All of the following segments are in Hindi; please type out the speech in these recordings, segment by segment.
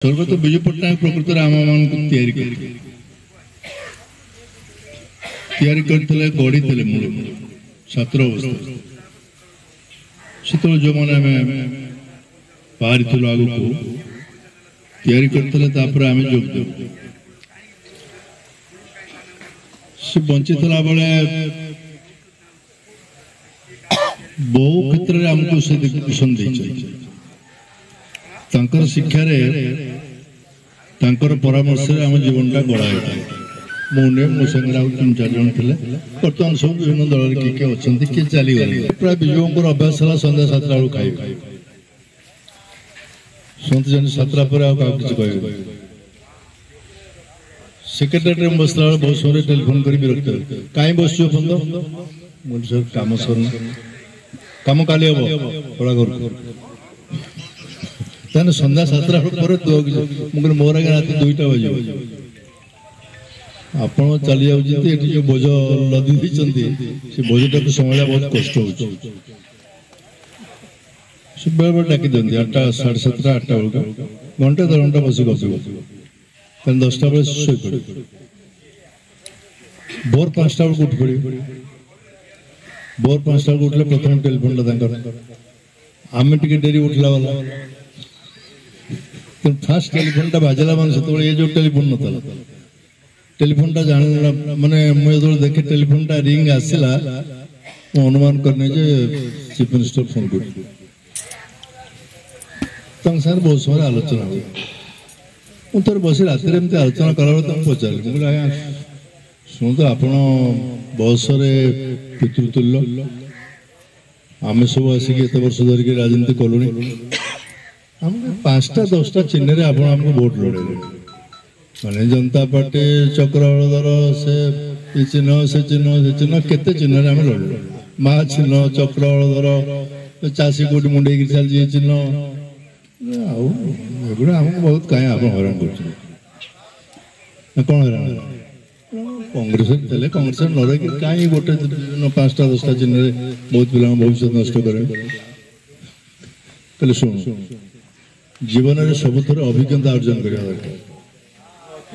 स्वर्गत विजु पट्टनायक प्रकृत आम मान करते गढ़ी मूल छात्र अवस्था से जो मैंने बाहरी आग को करते आम जोग दे से बंची बेले बहु क्षेत्र में आमको से दिग्दर्शन तांकर शिक्षा तांकर परामर्श आम जीवनटा गढ़ा मुझे मो संगे तीन चार जन थे बर्तमान सब विभिन्न दल किए अच्छा किए चली गले प्राय विजु अभ्यास है सन्ध्या 7टा बेलू खाइबे समस्त जन 7टा पर कह सेक्रेटारी बसला बहुत समय टेलीफोन कर विरक्त कहीं बस सर कम सर कम काली हम पड़ा कर सन्ध्या 7टा पर मोर आगे रात 2टा बजे आप चली जाती जो बोझ लदी से बोझटा को संभाला बहुत कष्ट हो बेले बेले डाकी दिखती 8टा 7:30 8टा बेलू घंटे 2 घंटा बस गप 10टा बेले शो पड़े भोर 5टा बेलू उठ पड़े भोर 5टा बेलू उठले प्रथम टेलीफोन आम टे डेरी उठला वाला फास्ट टेलीफोन बाजला मान से ये जो टेलीफोन ना टेलीफोन जान माने मुझे देखे टेलीफोन रिंग आसला अनुमान करने चीफ मिनिस्टर फोन कर बहुत समय आलोचना मुझे बस रात आलोचना कला पचार शुणु तो आप बयस पितृतुल्य आम सब आसिक एत वर्ष धरिक राजनीति कलुणी हम 5टा 10टा चिन्ह रे आप वोट लड़े माने जनता पार्टी चक्रधर से चिन्ह केते चिन्ह रे लड़े माँ चिन्ह चक्रधर चाषी कोटी मुंडे चलती चिन्ह आगुड़ा आमको बहुत कहीं आप हैरान कर कौन हैरान कांग्रेस थे कांग्रेस न रही कहीं गोटे 5टा 10टा चिन्ह रे बहुत पिला भविष्य नष्ट करे शुणु जीवन में सबुथ अभिज्ञता अर्जन करवा दरकार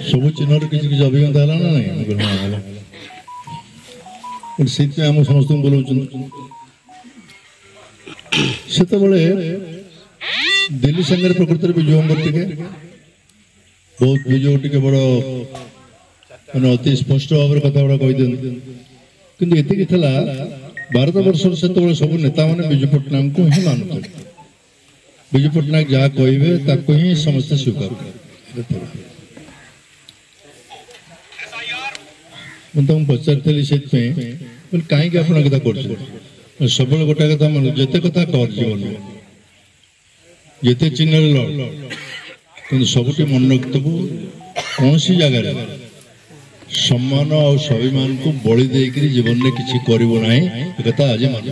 सब चिन्ह किसी अभिज्ञता है ना नहीं से समस्त बोल से दिल्ली संगे प्रकृति विजु बहुत विजु टे बड़ मैंने अति स्पष्ट भाव कथा गुड़ा कही कि भारत वर्ष से सब नेता मैंने विजु पट्टनायक को ही मानुते विजु पट्टनायक जहाँ कहे ही समस्त स्वीकार मुझे पचारि से कहीं कथा कर सब गोटे कथा मान जिते कथा कर जीवन जिते चिन्ह लड़ सबुठी मन रखिथबु कौन सी जगह सम्मान और स्वाभिमान को बलि देकर जीवन में किसी करिबो नाही कथा आज मान